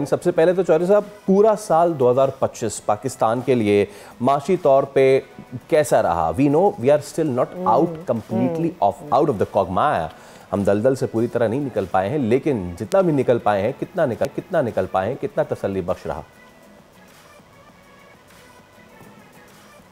सबसे पहले तो चौधरी साहब, पूरा साल 2025 पाकिस्तान के लिए माशी तौर पे कैसा रहा? We know we are still not out completely out of the quagmire. हम दलदल से पूरी तरह नहीं निकल पाए हैं, लेकिन जितना भी निकल पाए हैं, कितना निकल पाए हैं, कितना तसल्ली बख्श रहा?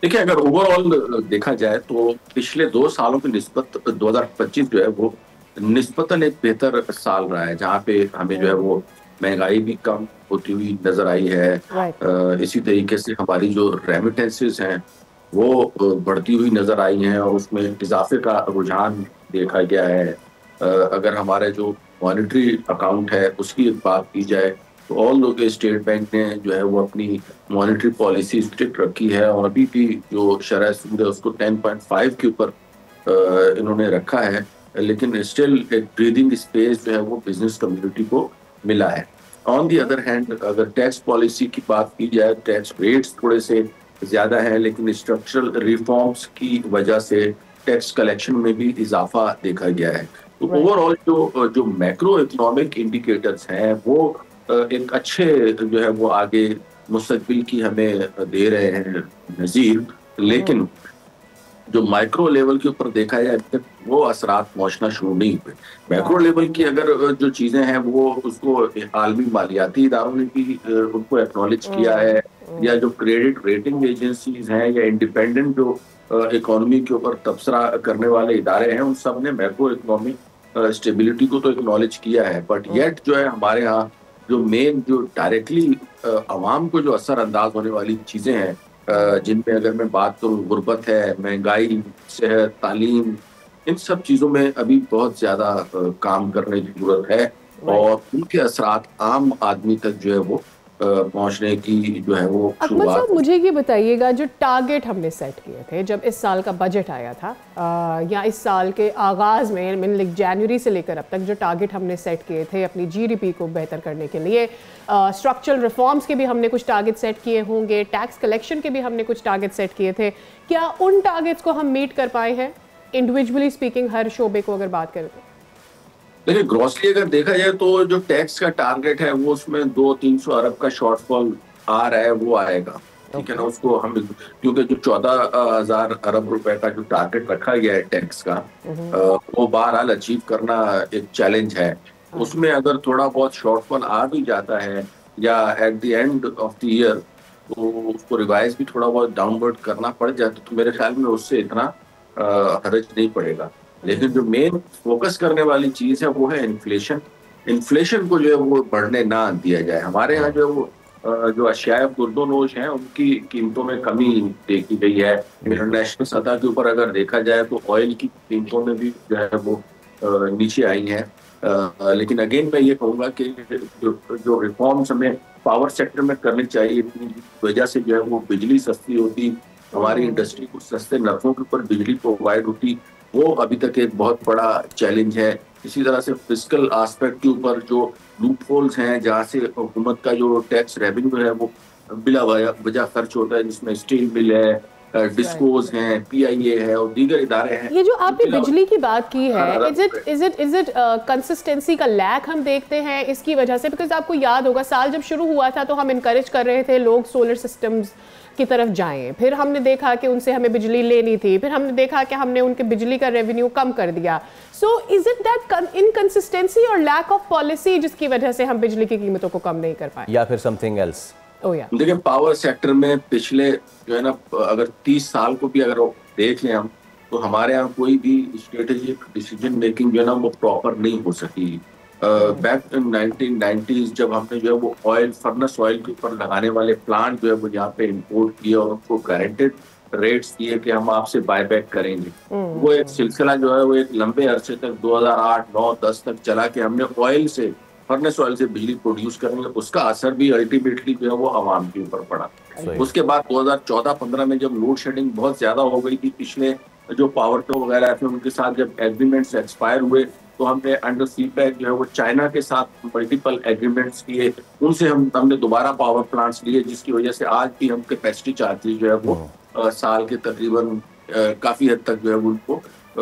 देखिए, अगर ओवरऑल देखा जाए तो पिछले 2 सालों की निस्बत 2025 जो है वो निस्बतन एक बेहतर साल रहा है, जहाँ पे हमें जो है वो महंगाई भी कम होती हुई नजर आई है। इसी तरीके से हमारी जो रेमिटेंसेस हैं वो बढ़ती हुई नजर आई हैं और उसमें इजाफे का रुझान देखा गया है। अगर हमारे जो मॉनेटरी अकाउंट है उसकी बात की जाए तो ऑल लोग स्टेट बैंक ने जो है वो अपनी मॉनेटरी पॉलिसी स्ट्रिक्ट रखी है और अभी भी जो शरह सूद है उसको 10.5 के ऊपर इन्होंने रखा है, लेकिन स्टिल एक ब्रीदिंग स्पेस जो है वो बिजनेस कम्युनिटी को मिला है। ऑन दी अदर हैंड, अगर टैक्स पॉलिसी की बात की जाए, टैक्स रेट्स थोड़े से ज्यादा है, लेकिन स्ट्रक्चरल रिफॉर्म्स की वजह से टैक्स कलेक्शन में भी इजाफा देखा गया है। तो ओवरऑल जो मैक्रो इकोनॉमिक इंडिकेटर्स हैं वो एक अच्छे जो है वो आगे मुस्तकबिल की हमें दे रहे हैं नजीर, लेकिन जो माइक्रो लेवल के ऊपर देखा जाए अभी तक वो असरात पहुंचना शुरू नहीं हुए। मैक्रो लेवल की अगर जो चीजें हैं वो उसको आलमी मालियाती इदारों ने भी उनको एक्नॉलेज किया है, या जो क्रेडिट रेटिंग एजेंसीज हैं या इंडिपेंडेंट जो इकोनॉमी के ऊपर तबसरा करने वाले इदारे हैं, उन सब ने मैक्रो इकोनॉमिक स्टेबिलिटी को तो एक्नॉलेज किया है। बट येट जो है हमारे यहाँ जो मेन जो डायरेक्टली अवाम को जो असर अंदाज होने वाली चीजें हैं, जिनमें अगर मैं बात करूँ, गुर्बत है, महंगाई, सेहत, तालीम, इन सब चीजों में अभी बहुत ज्यादा काम करने की जरूरत है और उनके असरात आम आदमी तक जो है वो पहुंचने की जो है वो शुरुआत। साहब, मुझे ये बताइएगा, जो टारगेट हमने सेट किए थे जब इस साल का बजट आया था, या इस साल के आगाज़ में मीन जनवरी से लेकर अब तक जो टारगेट हमने सेट किए थे अपनी जीडीपी को बेहतर करने के लिए, स्ट्रक्चरल रिफॉर्म्स के भी हमने कुछ टारगेट सेट किए होंगे, टैक्स कलेक्शन के भी हमने कुछ टारगेट सेट किए थे, क्या उन टारगेट्स को हम मीट कर पाए हैं इंडिविजुअली स्पीकिंग, हर शोबे को अगर बात करें तो? देखिए, ग्रॉसली अगर देखा जाए तो जो टैक्स का टारगेट है वो उसमें 200-300 अरब का शॉर्टफॉल आ रहा है, वो आएगा, ठीक है ना। उसको हम, क्योंकि जो 14,000 अरब रुपए का जो टारगेट रखा गया है टैक्स का, वो बहरहाल अचीव करना एक चैलेंज है। उसमें अगर थोड़ा बहुत शॉर्टफॉल आ भी जाता है या at the end of the year तो उसको रिवाइज भी थोड़ा बहुत डाउनवर्ड करना पड़ जाता, तो मेरे ख्याल में उससे इतना हर्ज नहीं पड़ेगा। लेकिन जो मेन फोकस करने वाली चीज है वो है इन्फ्लेशन। इन्फ्लेशन को जो है वो बढ़ने ना दिया जाए। हमारे यहाँ जो वो जो अशियाए खुर्दोनोश हैं उनकी कीमतों में कमी देखी गई है। इंटरनेशनल सतह के ऊपर अगर देखा जाए तो ऑयल की कीमतों में भी जो है वो नीचे आई हैं। लेकिन अगेन मैं ये कहूँगा कि जो रिफॉर्म्स हमें पावर सेक्टर में करनी चाहिए, वजह से जो है वो बिजली सस्ती होती, हमारी इंडस्ट्री को सस्ते नरखों के ऊपर बिजली प्रोवाइड होती, वो अभी तक एक बहुत बड़ा चैलेंज है। इसी तरह से फिस्कल एस्पेक्ट के ऊपर जो लूप होल्स हैं, जहाँ से हुकूमत का जो टैक्स रेवेन्यू है वो बिला वजह खर्च होता है, जिसमें स्टील बिल है, डिस्कोज हैं, पीआईए है और दीगर इदारे हैं। ये जो आपने बिजली की बात की है, इज इट कंसिस्टेंसी का लैक हम देखते हैं इसकी वजह से? बिकॉज आपको याद होगा साल जब शुरू हुआ था तो हम इनकरेज कर रहे थे लोग सोलर सिस्टम्स की तरफ जाएं, फिर हमने देखा कि उनसे हमें बिजली लेनी थी, फिर हमने देखा कि हमने उनके बिजली का रेवेन्यू कम कर दिया। So is it that inconsistency और लैक ऑफ पॉलिसी जिसकी वजह से हम बिजली की कीमतों को कम नहीं कर पाए, या फिर समथिंग एल्स? देखिए, पावर सेक्टर में पिछले जो है ना, अगर 30 साल को भी अगर देख लें हम, तो हमारे यहाँ कोई भी स्ट्रेटेजिक डिसीजन मेकिंग जो है ना वो प्रॉपर नहीं हो सकी। बैक इन 1990s जब हमने जो है वो ऑयल, फर्नेस ऑयल के ऊपर लगाने वाले प्लांट जो है वो यहाँ पे इंपोर्ट किए और उनको गारंटेड रेट्स दिए कि हम आपसे बायबैक करेंगे, वो एक सिलसिला जो है वो एक लंबे अरसे तक 2008, 9, 10 तक चला कि हमने ऑयल से, फर्नेस ऑयल से बिजली प्रोड्यूस करनी है। उसका असर भी अल्टीमेटली जो है वो आवाम के ऊपर पड़ा। उसके बाद 2014-15 में जब लोड शेडिंग बहुत ज्यादा हो गई थी, पिछले जो पावर टो वगैरह थे उनके साथ जब एग्रीमेंट्स एक्सपायर हुए तो हमने अंडर सीपैक जो है वो चाइना के साथ मल्टीपल एग्रीमेंट्स किए, उनसे हमने दोबारा पावर प्लांट्स लिए, जिसकी वजह से आज भी हम कैपेसिटी चार्जेस जो है वो साल के तकरीबन काफी हद तक जो है उनको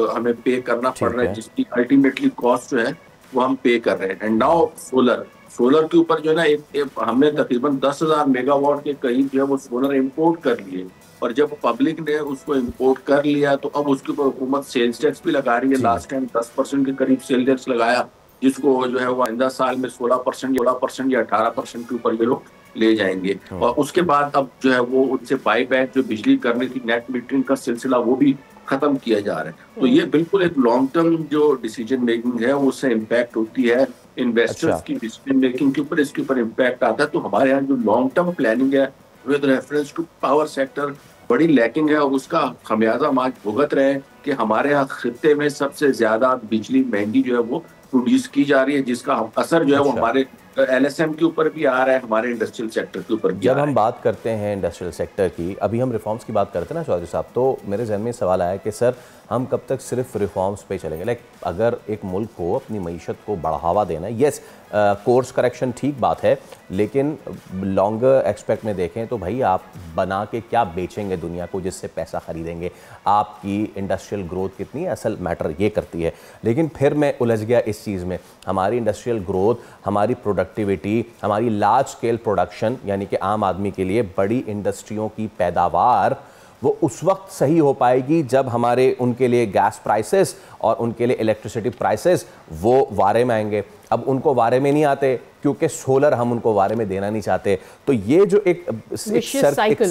हमें पे करना पड़ रहा है, जिसकी अल्टीमेटली कॉस्ट जो है वो हम पे कर रहे हैं। एंड नाउ सोलर सोलर के ऊपर जो है ना हमने तकरीबन 10,000 मेगावाट के करीब जो है वो सोलर इंपोर्ट कर लिए, और जब पब्लिक ने उसको इंपोर्ट कर लिया तो अब उसके ऊपर हुकूमत सेल्स टैक्स भी लगा रही है। लास्ट टाइम 10% के करीब सेल टैक्स लगाया, जिसको जो है वो आइंदा साल में 16% या 18% के ऊपर ये लोग ले जाएंगे। और उसके बाद अब जो है वो उनसे बाई बैक जो बिजली करने की नेट मीटरिंग का सिलसिला वो भी खत्म किया जा रहा है। तो ये बिल्कुल एक लॉन्ग टर्म जो डिसीजन मेकिंग है उससे इम्पैक्ट होती है, इन्वेस्टर्स की डिसीजन मेकिंग के ऊपर इसके ऊपर इम्पैक्ट आता है। तो हमारे यहाँ जो लॉन्ग टर्म प्लानिंग है with reference to power sector बड़ी लैकिंग है, और उसका खमियाजा हम आज भुगत रहे हैं कि हमारे यहाँ खित्ते में सबसे ज्यादा बिजली महंगी जो है वो प्रोड्यूस की जा रही है, जिसका असर जो है वो हमारे LSM के ऊपर भी आ रहा है, हमारे इंडस्ट्रियल सेक्टर के ऊपर भी जब हम बात करते हैं इंडस्ट्रियल सेक्टर की, अभी हम रिफॉर्म्स की बात करते हैं ना चौधरी साहब, तो मेरे जहन में सवाल आया कि सर हम कब तक सिर्फ रिफॉर्म्स पे चलेंगे? लाइक अगर एक मुल्क को अपनी मईशत को बढ़ावा देना है, येस कोर्स करेक्शन ठीक बात है, लेकिन लॉन्गर एक्सपेक्ट में देखें तो भाई आप बना के क्या बेचेंगे दुनिया को जिससे पैसा खरीदेंगे? आपकी इंडस्ट्रियल ग्रोथ कितनी है, असल मैटर ये करती है। लेकिन फिर मैं उलझ गया इस चीज़ में, हमारी इंडस्ट्रियल ग्रोथ, हमारी प्रोडक्टिविटी, हमारी लार्ज स्केल प्रोडक्शन, यानी कि आम आदमी के लिए बड़ी इंडस्ट्रियों की पैदावार वो उस वक्त सही हो पाएगी जब हमारे उनके लिए गैस प्राइसेस और उनके लिए इलेक्ट्रिसिटी प्राइसेस वो वारे में आएंगे। अब उनको वारे में नहीं आते क्योंकि सोलर हम उनको वारे में देना नहीं चाहते। तो ये जो एक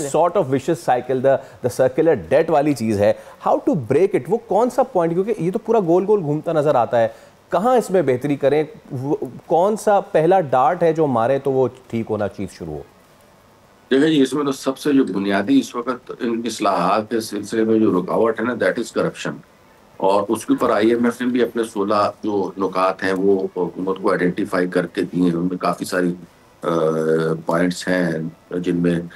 sort of vicious cycle, the circular debt वाली चीज़ है, हाउ टू ब्रेक इट, वो कौन सा पॉइंट, क्योंकि ये तो पूरा गोल गोल घूमता नजर आता है, कहाँ इसमें बेहतरी करें, कौन सा पहला डार्ट है जो मारे तो वो ठीक होना चीज़ शुरू हो? देखिए जी, इसमें तो सबसे जो बुनियादी इस वक्त इन इस्लाहात के सिलसिले में जो रुकावट है ना, दैट इज करप्शन। और उसके ऊपर IMF ने भी अपने 16 जो नुकात हैं वो हुकूमत को आइडेंटिफाई करके दिए हैं। उनमें काफ़ी सारी पॉइंट्स हैं जिनमें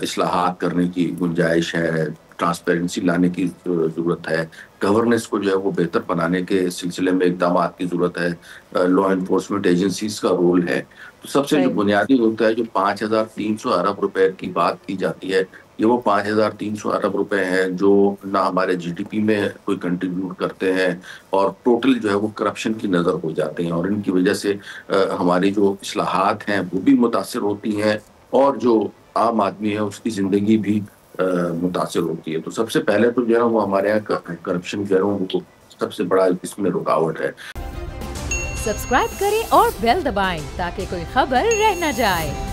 इस्लाहात करने की गुंजाइश है, ट्रांसपेरेंसी लाने की ज़रूरत है, गवर्नेंस को जो है वो बेहतर बनाने के सिलसिले में इक़दाम की ज़रूरत है, लॉ इन्फोर्समेंट एजेंसीज का रोल है। तो सबसे जो बुनियादी होता है, जो 5,300 अरब रुपए की बात की जाती है, ये वो 5,300 अरब रुपए हैं जो ना हमारे GDP में कोई कंट्रीब्यूट करते हैं और टोटल जो है वो करप्शन की नज़र हो जाते हैं, और इनकी वजह से हमारी जो इस्लाहात हैं वो भी मुतासिर होती हैं और जो आम आदमी है उसकी ज़िंदगी भी मुतासिर होती है। तो सबसे पहले तो जो है वो हमारे यहाँ करप्शन जो है वो सबसे बड़ा इसमें रुकावट है। सब्सक्राइब करें और बेल दबाएं ताकि कोई खबर रह न जाए।